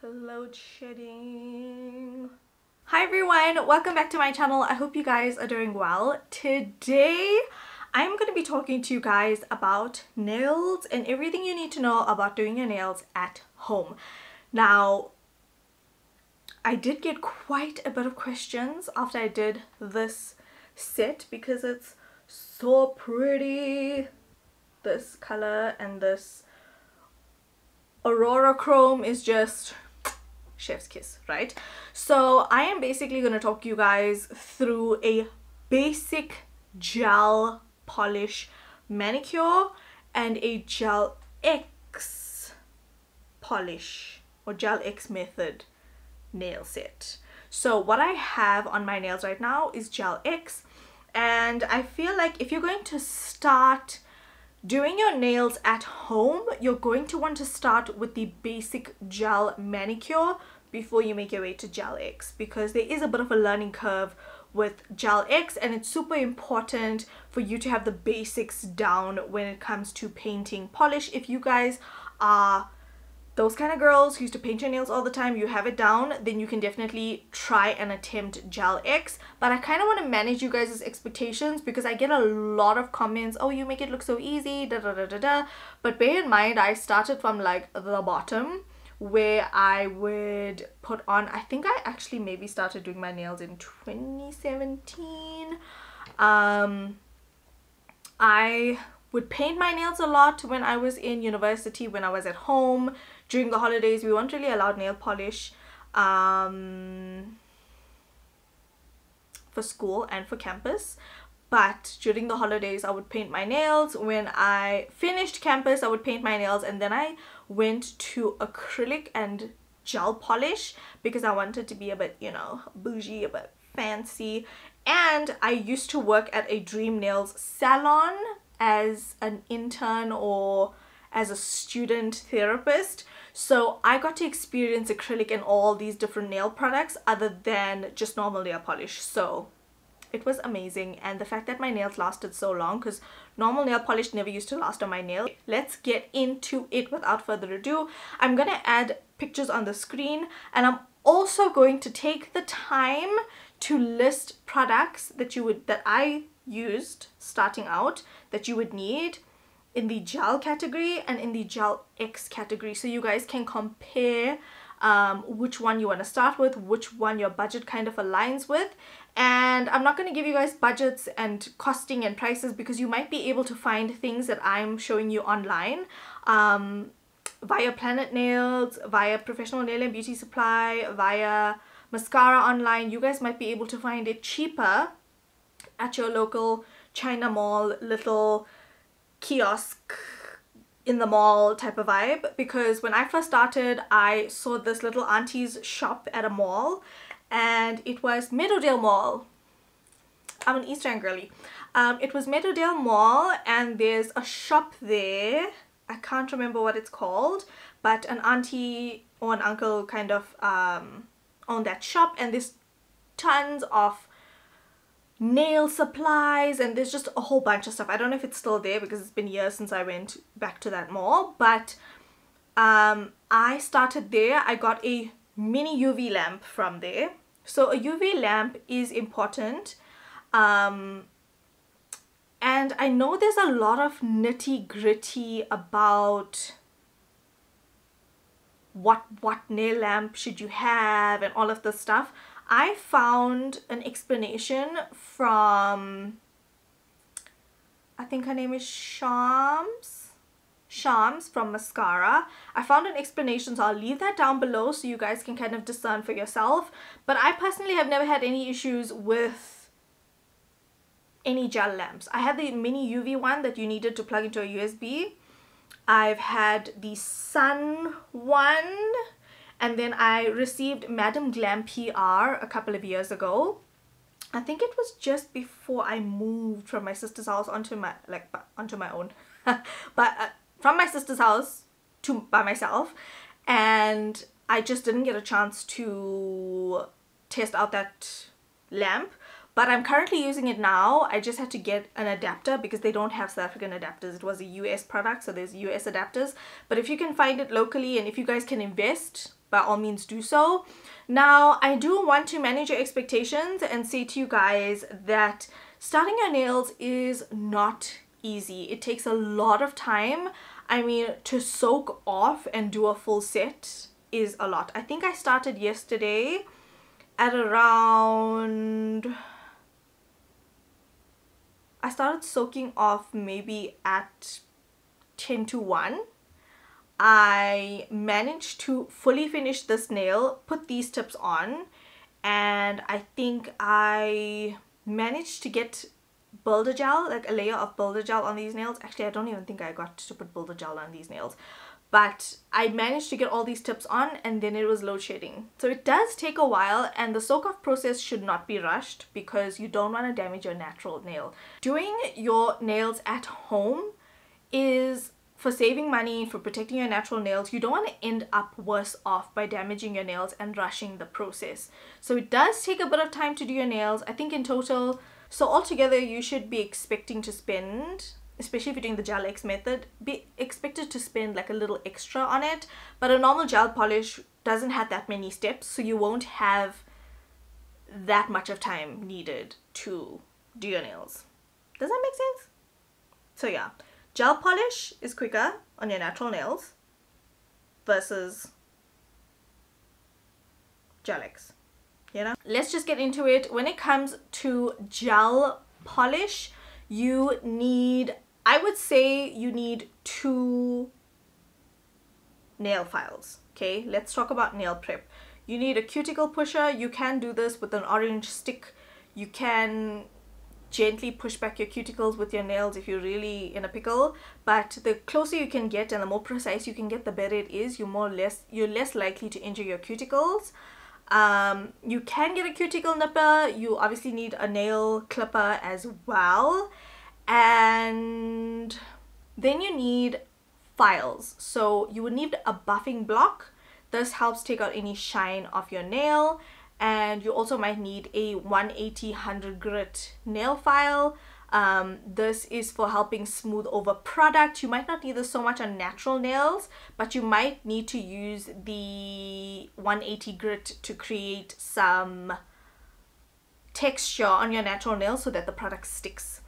Load shedding. Hi everyone, welcome back to my channel. I hope you guys are doing well. Today I'm going to be talking to you guys about nails and everything you need to know about doing your nails at home. Now, I did get quite a bit of questions after I did this set because it's so pretty. This color and this Aurora Chrome is just chef's kiss, right? So I am basically going to talk you guys through a basic gel polish manicure and a gel X polish or gel X method nail set. So what I have on my nails right now is gel X, and I feel like if you're going to start doing your nails at home, you're going to want to start with the basic gel manicure before you make your way to gel X, because there is a bit of a learning curve with gel X, and it's super important for you to have the basics down when it comes to painting polish. If you guys are those kind of girls who used to paint your nails all the time, you have it down, then you can definitely try and attempt gel X. But I kind of want to manage you guys' expectations because I get a lot of comments, oh, you make it look so easy, da da da da da. But bear in mind, I started from like the bottom where I would put on, I think I actually maybe started doing my nails in 2017. I would paint my nails a lot when I was in university. When I was at home during the holidays, we weren't really allowed nail polish for school and for campus, but during the holidays I would paint my nails. When I finished campus, I would paint my nails, and then I went to acrylic and gel polish because I wanted to be a bit, you know, bougie, a bit fancy. And I used to work at a Dream Nails salon as an intern or as a student therapist, so I got to experience acrylic and all these different nail products other than just normal nail polish. So it was amazing, and the fact that my nails lasted so long, because normal nail polish never used to last on my nails. Let's get into it without further ado. I'm gonna add pictures on the screen, and I'm also going to take the time to list products that I used starting out that you would need in the gel category and in the gel X category, so you guys can compare which one you want to start with, which one your budget kind of aligns with. And I'm not going to give you guys budgets and costing and prices because you might be able to find things that I'm showing you online via Planet Nails, via Professional Nail and Beauty Supply, via Mascara online. You guys might be able to find it cheaper at your local China mall, little kiosk in the mall type of vibe. Because when I first started, I saw this little auntie's shop at a mall, and it was Meadowdale Mall. I'm an East End girly. It was Meadowdale Mall, and there's a shop there. I can't remember what it's called, but an auntie or an uncle kind of owned that shop, and there's tons of nail supplies, and there's just a whole bunch of stuff. I don't know if it's still there because it's been years since I went back to that mall, but I started there. I got a mini UV lamp from there. So a UV lamp is important, and I know there's a lot of nitty-gritty about what nail lamp should you have and all of this stuff. I found an explanation from, I think her name is Shams from Mascara. I found an explanation, so I'll leave that down below so you guys can kind of discern for yourself. But I personally have never had any issues with any gel lamps. I had the mini UV one that you needed to plug into a USB. I've had the Sun one, and then I received Madam Glam PR a couple of years ago. I think it was just before I moved from my sister's house onto my own, but from my sister's house to by myself, and I just didn't get a chance to test out that lamp. but I'm currently using it now. I just had to get an adapter because they don't have South African adapters. It was a US product, so there's US adapters. But if you can find it locally and if you guys can invest, by all means do so. Now, I do want to manage your expectations and say to you guys that starting your nails is not easy. It takes a lot of time. I mean, to soak off and do a full set is a lot. I think I started yesterday at around... I started soaking off maybe at 10 to 1. I managed to fully finish this nail, put these tips on, and I think I managed to get builder gel, like a layer of builder gel on these nails. Actually, I don't even think I got to put builder gel on these nails, but I managed to get all these tips on, and then it was load shedding. So it does take a while, and the soak off process should not be rushed because you don't want to damage your natural nail. Doing your nails at home is for saving money, for protecting your natural nails. You don't want to end up worse off by damaging your nails and rushing the process. So it does take a bit of time to do your nails. I think in total, so altogether you should be expecting to spend, especially if you're doing the gel X method, be expected to spend like a little extra on it. But a normal gel polish doesn't have that many steps, so you won't have that much of time needed to do your nails. Does that make sense? So yeah, gel polish is quicker on your natural nails versus gel X, you know? Let's just get into it. When it comes to gel polish, you need, I would say you need 2 nail files. Okay, let's talk about nail prep. You need a cuticle pusher. You can do this with an orange stick. You can gently push back your cuticles with your nails if you're really in a pickle, but the closer you can get and the more precise you can get, the better it is. You're less likely to injure your cuticles. You can get a cuticle nipper. You obviously need a nail clipper as well, and then you need files. So you would need a buffing block. This helps take out any shine off your nail. And you also might need a 180-100 grit nail file. This is for helping smooth over product. You might not need this so much on natural nails, but you might need to use the 180 grit to create some texture on your natural nails so that the product sticks.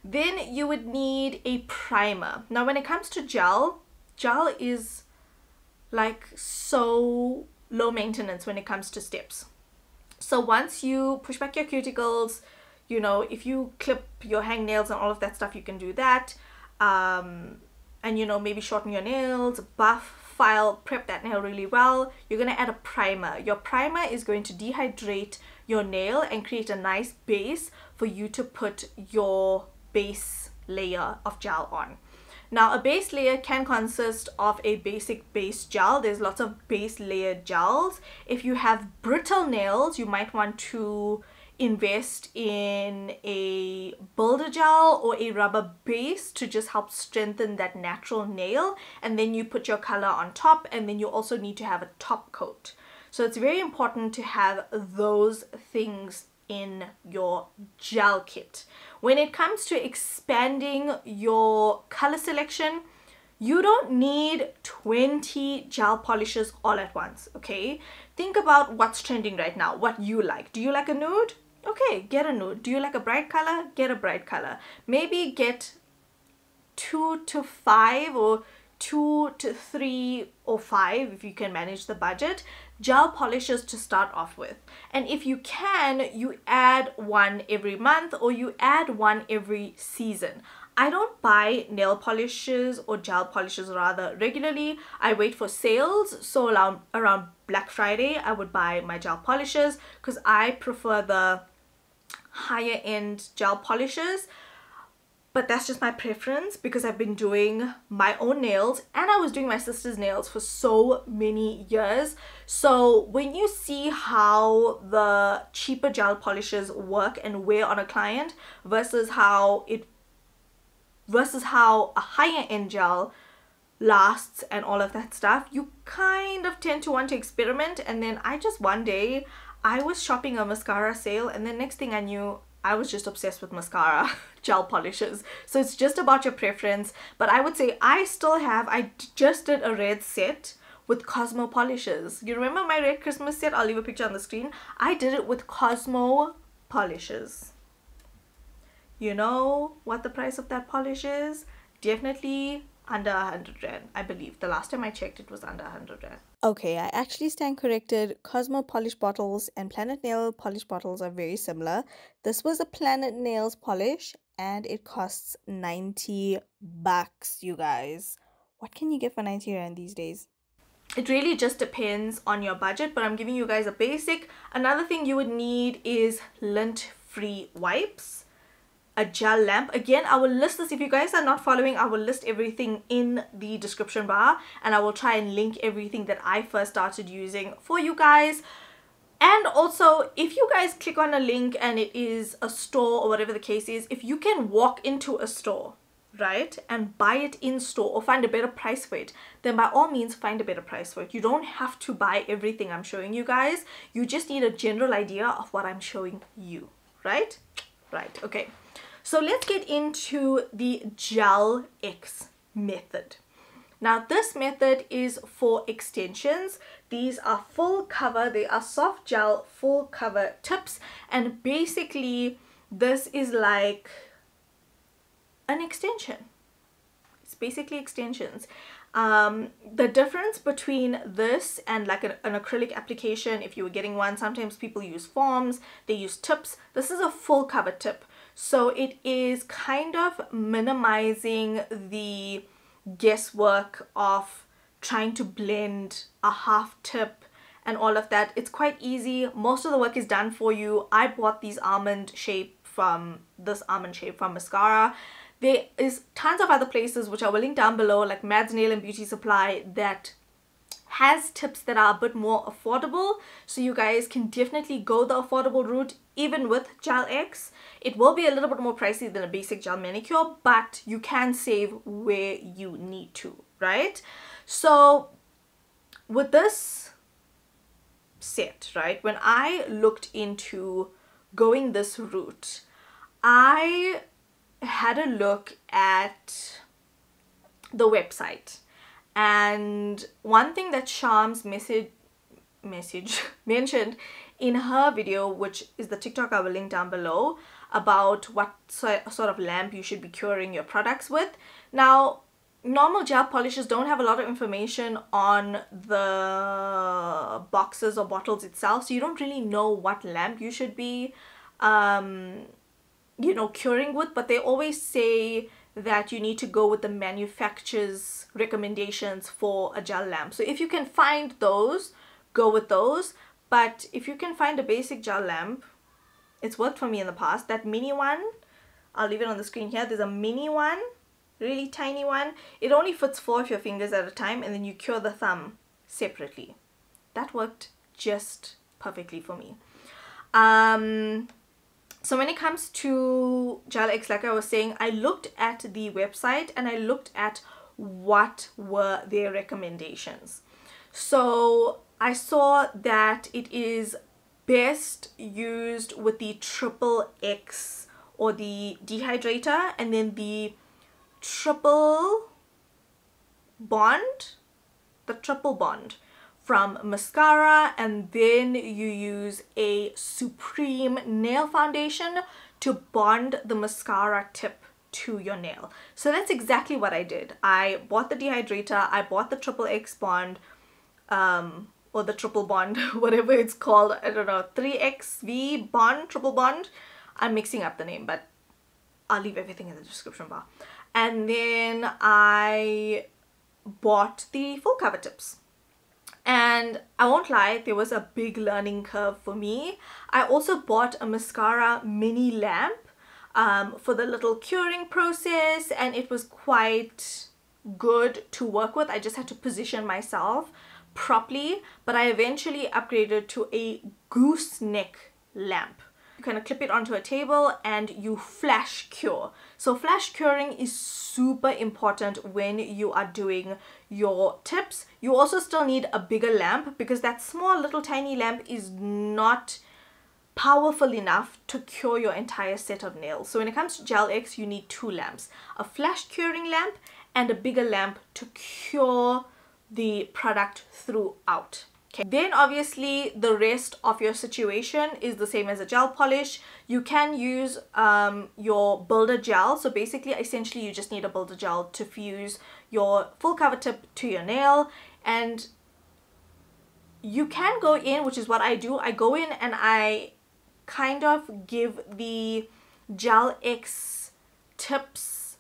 Then you would need a primer. Now when it comes to gel is like so low maintenance when it comes to steps. So once you push back your cuticles, you know, if you clip your hangnails and all of that stuff, you can do that. And, you know, maybe shorten your nails, buff, file, prep that nail really well. You're going to add a primer. Your primer is going to dehydrate your nail and create a nice base for you to put your base layer of gel on. Now, a base layer can consist of a basic base gel. There's lots of base layer gels. If you have brittle nails, you might want to invest in a builder gel or a rubber base to just help strengthen that natural nail. And then you put your color on top, and then you also need to have a top coat. So it's very important to have those things in your gel kit. When it comes to expanding your color selection, you don't need 20 gel polishes all at once, okay? Think about what's trending right now, what you like. Do you like a nude? Okay, get a nude. Do you like a bright color? Get a bright color. Maybe get 2 to 5 or 2 to 3 or 5 if you can manage the budget gel polishes to start off with. And if you can, you add one every month or you add one every season. I don't buy nail polishes or gel polishes rather regularly. I wait for sales. So around Black Friday, I would buy my gel polishes because I prefer the higher end gel polishes. But that's just my preference because I've been doing my own nails and I was doing my sister's nails for so many years. So when you see how the cheaper gel polishes work and wear on a client versus how a higher end gel lasts and all of that stuff, you kind of tend to want to experiment. And then one day I was shopping a mascara sale, and then next thing I knew, I was just obsessed with mascara gel polishes. So it's just about your preference. But I would say I just did a red set with Cosmo polishes. You remember my red Christmas set? I'll leave a picture on the screen. I did it with Cosmo polishes. You know what the price of that polish is? Definitely under 100 rand, I believe. The last time I checked, it was under 100 rand. Okay, I actually stand corrected. Cosmo polish bottles and Planet Nail polish bottles are very similar. This was a Planet Nails polish and it costs 90 bucks, you guys. What can you get for 90 rand these days? It really just depends on your budget, but I'm giving you guys a basic. Another thing you would need is lint-free wipes, a gel lamp. Again, I will list this. If you guys are not following, I will list everything in the description bar, and I will try and link everything that I first started using for you guys. And also, if you guys click on a link and it is a store or whatever the case is, if you can walk into a store, right, and buy it in store or find a better price for it, then by all means find a better price for it. You don't have to buy everything I'm showing you guys. You just need a general idea of what I'm showing you, right? Right, okay. So let's get into the Gel X method. Now this method is for extensions. These are full cover, they are soft gel full cover tips, and basically this is like an extension. It's basically extensions. The difference between this and like an acrylic application, if you were getting one, sometimes people use foams, they use tips. This is a full cover tip. So it is kind of minimizing the guesswork of trying to blend a half tip and all of that. It's quite easy. Most of the work is done for you. I bought this almond shape from Mascara. There is tons of other places which I will link down below, like Mad's Nail and Beauty Supply, that has tips that are a bit more affordable. So you guys can definitely go the affordable route even with Gel X. It will be a little bit more pricey than a basic gel manicure, but you can save where you need to, right? So with this set, right, when I looked into going this route, I had a look at the website, and one thing that Sham's mentioned in her video, which is the TikTok I will link down below, about what sort of lamp you should be curing your products with. Now, normal gel polishes don't have a lot of information on the boxes or bottles itself, so you don't really know what lamp you should be you know, curing with, but they always say that you need to go with the manufacturer's recommendations for a gel lamp. So if you can find those, go with those. But if you can find a basic gel lamp, it's worked for me in the past. That mini one, I'll leave it on the screen here. There's a mini one, really tiny one. It only fits 4 of your fingers at a time, and then you cure the thumb separately. That worked just perfectly for me. So when it comes to Gel X, like I was saying, I looked at the website and I looked at what were their recommendations. So I saw that it is best used with the XXX or the dehydrator, and then the triple bond from Mascara, and then you use a Supreme nail foundation to bond the mascara tip to your nail. So that's exactly what I did. I bought the dehydrator, I bought the XXX bond, or the triple bond, whatever it's called, I don't know, 3XV bond, triple bond. I'm mixing up the name, but I'll leave everything in the description bar. And then I bought the full cover tips. And I won't lie, there was a big learning curve for me. I also bought a mascara mini lamp for the little curing process, and it was quite good to work with. I just had to position myself properly, but I eventually upgraded to a gooseneck lamp. You kind of clip it onto a table and you flash cure. So flash curing is super important when you are doing your tips. You also still need a bigger lamp, because that small little tiny lamp is not powerful enough to cure your entire set of nails. So when it comes to Gel X, you need two lamps, a flash curing lamp and a bigger lamp to cure the product throughout. Okay. Then obviously the rest of your situation is the same as a gel polish. You can use your builder gel. So basically, essentially, you just need a builder gel to fuse your full cover tip to your nail. And you can go in, which is what I do. I go in and I kind of give the Gel X tips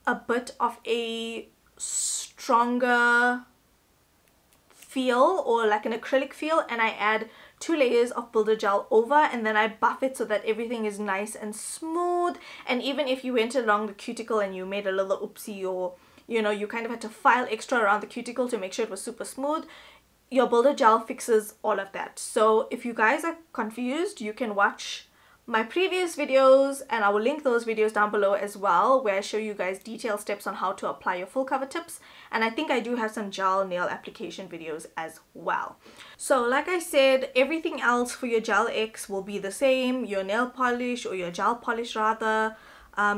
a bit of a stronger feel, or like an acrylic feel, and I add 2 layers of builder gel over, and then I buff it so that everything is nice and smooth. And even if you went along the cuticle and you made a little oopsie, or you know, you kind of had to file extra around the cuticle to make sure it was super smooth, your builder gel fixes all of that. So if you guys are confused, you can watch my previous videos, and I will link those videos down below as well, where I show you guys detailed steps on how to apply your full cover tips. And I think I do have some gel nail application videos as well. So like I said, everything else for your Gel X will be the same. Your nail polish, or your gel polish rather,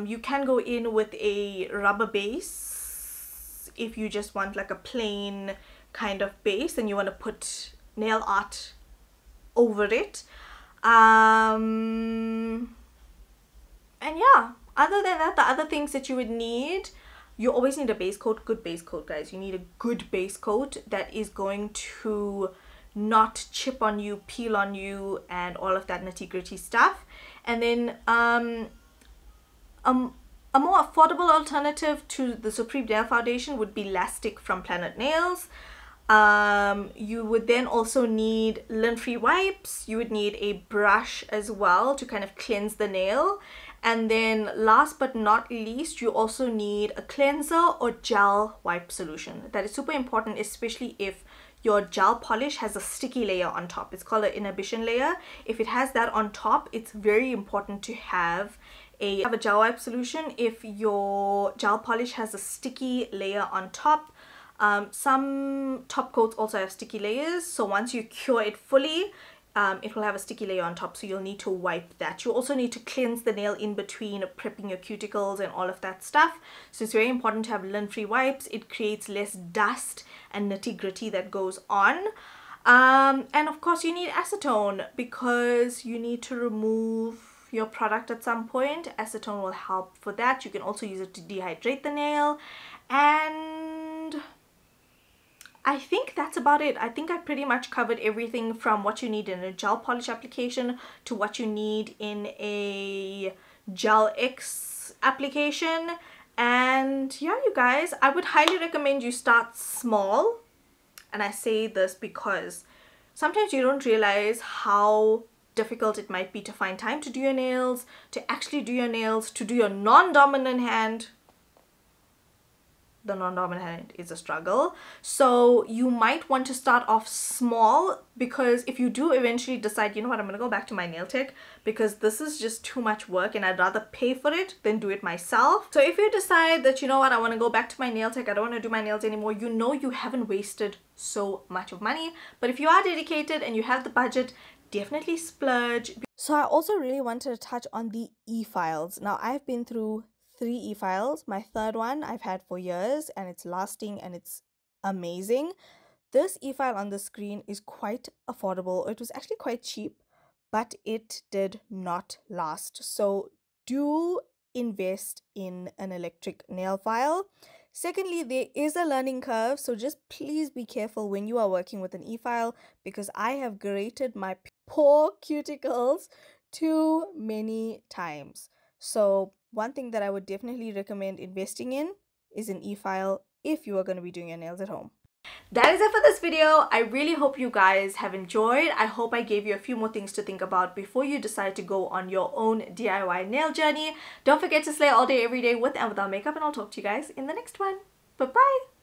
you can go in with a rubber base if you just want like a plain kind of base and you want to put nail art over it. And yeah, other than that, the other things that you would need, you always need a base coat. Good base coat, guys. You need a good base coat that is going to not chip on you, peel on you, and all of that nitty-gritty stuff. And then a more affordable alternative to the Supreme Nail Foundation would be Lastic from Planet Nails. You would then also need lint-free wipes. You would need a brush as well to kind of cleanse the nail. And then last but not least, you also need a cleanser or gel wipe solution. That is super important, especially if your gel polish has a sticky layer on top. It's called an inhibition layer. If it has that on top, it's very important to have a gel wipe solution. If your gel polish has a sticky layer on top, some top coats also have sticky layers, so once you cure it fully, it will have a sticky layer on top, so you'll need to wipe that. You also need to cleanse the nail in between prepping your cuticles and all of that stuff. So it's very important to have lint-free wipes. It creates less dust and nitty-gritty that goes on. And of course you need acetone, because you need to remove your product at some point. Acetone will help for that. You can also use it to dehydrate the nail. And I think that's about it. I think I pretty much covered everything from what you need in a gel polish application to what you need in a Gel X application. And yeah, you guys, I would highly recommend you start small. And I say this because sometimes you don't realize how difficult it might be to find time to do your nails, to actually do your nails, to do your non-dominant hand. The non-dominant hand is a struggle. So you might want to start off small, because if you do eventually decide, you know what, I'm gonna go back to my nail tech because this is just too much work and I'd rather pay for it than do it myself. So if you decide that, you know what, I want to go back to my nail tech, I don't want to do my nails anymore, you know you haven't wasted so much of money. But if you are dedicated and you have the budget, definitely splurge. So I also really wanted to touch on the e-files. Now I've been through 3 e-files. My third one I've had for years and it's lasting and it's amazing. This e-file on the screen is quite affordable. It was actually quite cheap, but it did not last. So do invest in an electric nail file. Secondly, there is a learning curve, so just please be careful when you are working with an e-file, because I have grated my poor cuticles too many times. So one thing that I would definitely recommend investing in is an e-file if you are going to be doing your nails at home. That is it for this video. I really hope you guys have enjoyed. I hope I gave you a few more things to think about before you decide to go on your own DIY nail journey. Don't forget to slay all day, every day with and without makeup, and I'll talk to you guys in the next one. Bye-bye!